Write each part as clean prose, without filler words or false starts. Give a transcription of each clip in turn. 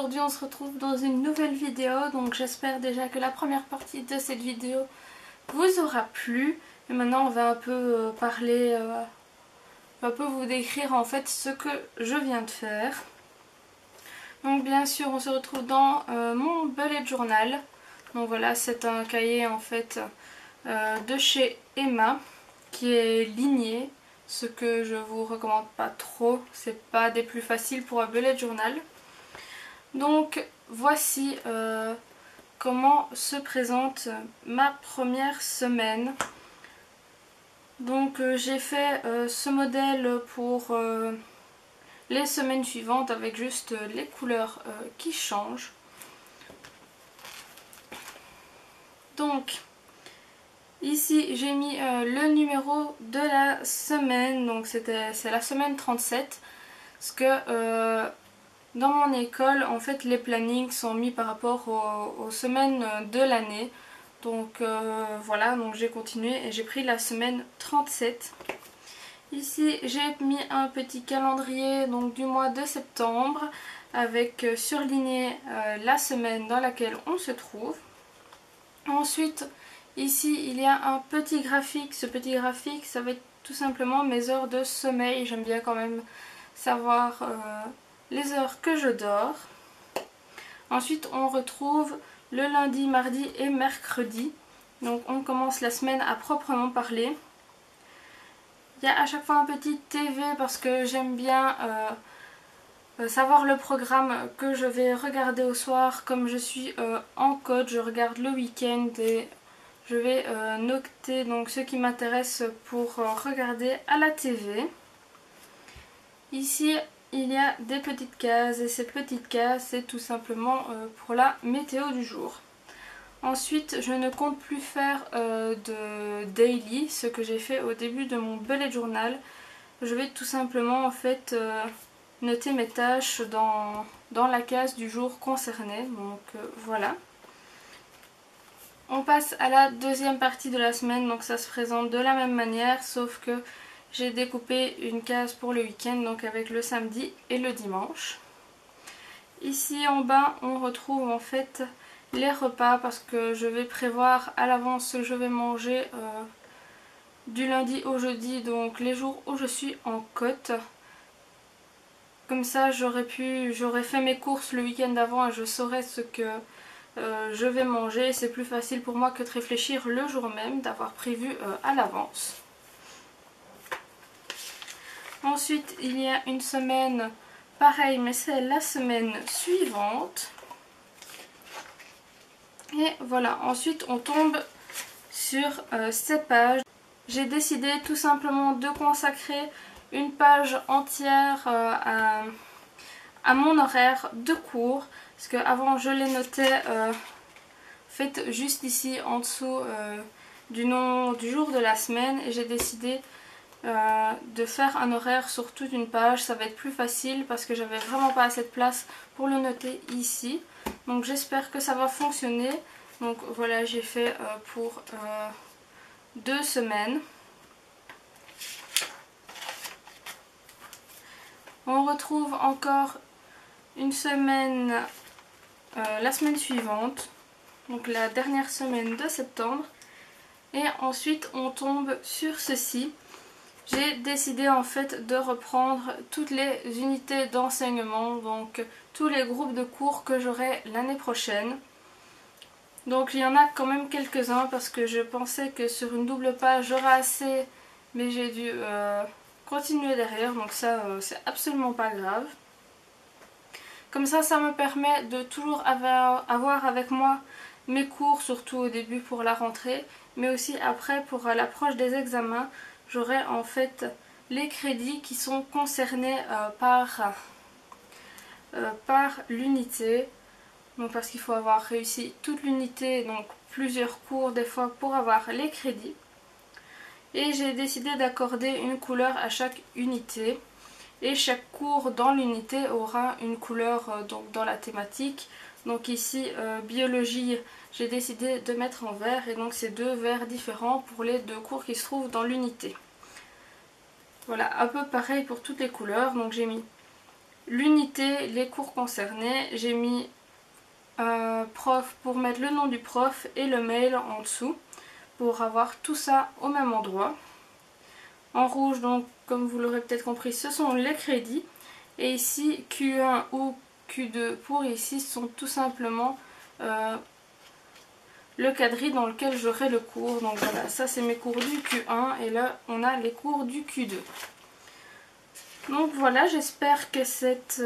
aujourd'hui on se retrouve dans une nouvelle vidéo. Donc j'espère déjà que la première partie de cette vidéo vous aura plu. Et maintenant on va un peu parler, un peu vous décrire en fait ce que je viens de faire. Donc bien sûr on se retrouve dans mon bullet journal. Donc voilà, c'est un cahier en fait de chez Emma qui est ligné. Ce que je vous recommande pas trop, c'est pas des plus faciles pour un bullet journal. Donc voici comment se présente ma première semaine. Donc j'ai fait ce modèle pour les semaines suivantes avec juste les couleurs qui changent. Donc ici j'ai mis le numéro de la semaine, donc c'est la semaine 37, parce que dans mon école en fait les plannings sont mis par rapport aux semaines de l'année. Donc voilà, donc j'ai continué et j'ai pris la semaine 37. Ici j'ai mis un petit calendrier donc du mois de septembre avec surligné la semaine dans laquelle on se trouve. Ensuite ici il y a un petit graphique. Ce petit graphique ça va être tout simplement mes heures de sommeil. J'aime bien quand même savoir les heures que je dors. Ensuite on retrouve le lundi, mardi et mercredi. Donc on commence la semaine à proprement parler. Il y a à chaque fois un petit TV parce que j'aime bien savoir le programme que je vais regarder au soir. Comme je suis en coach, je regarde le week-end et je vais noter donc ce qui m'intéresse pour regarder à la TV. Ici il y a des petites cases et ces petites cases c'est tout simplement pour la météo du jour. Ensuite je ne compte plus faire de daily, ce que j'ai fait au début de mon bullet journal. Je vais tout simplement en fait noter mes tâches dans la case du jour concerné. Donc voilà. On passe à la deuxième partie de la semaine, donc ça se présente de la même manière sauf que j'ai découpé une case pour le week-end, donc avec le samedi et le dimanche. Ici en bas on retrouve en fait les repas parce que je vais prévoir à l'avance ce que je vais manger du lundi au jeudi, donc les jours où je suis en côte. Comme ça j'aurais fait mes courses le week-end avant et je saurais ce que je vais manger. C'est plus facile pour moi que de réfléchir le jour même, d'avoir prévu à l'avance. Ensuite il y a une semaine pareil mais c'est la semaine suivante. Et voilà, ensuite on tombe sur cette page. J'ai décidé tout simplement de consacrer une page entière à mon horaire de cours. Parce qu'avant je les notais fait juste ici en dessous du nom du jour de la semaine. Et j'ai décidé de faire un horaire sur toute une page. Ça va être plus facile parce que j'avais vraiment pas assez de place pour le noter ici. Donc j'espère que ça va fonctionner. Donc voilà, j'ai fait pour 2 semaines. On retrouve encore une semaine la semaine suivante, donc la dernière semaine de septembre. Et ensuite on tombe sur ceci. J'ai décidé en fait de reprendre toutes les unités d'enseignement, donc tous les groupes de cours que j'aurai l'année prochaine. Donc il y en a quand même quelques-uns parce que je pensais que sur une double page j'aurais assez, mais j'ai dû continuer derrière, donc ça c'est absolument pas grave. Comme ça me permet de toujours avoir avec moi mes cours, surtout au début pour la rentrée, mais aussi après pour l'approche des examens. J'aurai en fait les crédits qui sont concernés par l'unité. Donc parce qu'il faut avoir réussi toute l'unité, donc plusieurs cours des fois pour avoir les crédits. Et j'ai décidé d'accorder une couleur à chaque unité. Et chaque cours dans l'unité aura une couleur donc dans la thématique. Donc ici biologie, j'ai décidé de mettre en vert et donc c'est 2 verts différents pour les 2 cours qui se trouvent dans l'unité. Voilà, un peu pareil pour toutes les couleurs. Donc j'ai mis l'unité, les cours concernés. J'ai mis prof pour mettre le nom du prof et le mail en dessous pour avoir tout ça au même endroit. En rouge, donc comme vous l'aurez peut-être compris, ce sont les crédits. Et ici Q1 ou Q2 pour ici sont tout simplement le quadrille dans lequel j'aurai le cours. Donc voilà, ça c'est mes cours du Q1 et là on a les cours du Q2. Donc voilà, j'espère que cette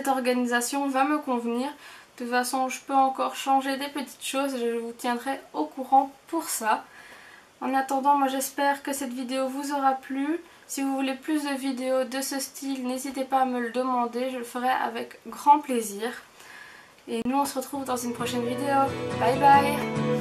organisation va me convenir. De toute façon, je peux encore changer des petites choses et je vous tiendrai au courant pour ça. En attendant, moi j'espère que cette vidéo vous aura plu. Si vous voulez plus de vidéos de ce style, n'hésitez pas à me le demander, je le ferai avec grand plaisir. Et nous on se retrouve dans une prochaine vidéo. Bye bye!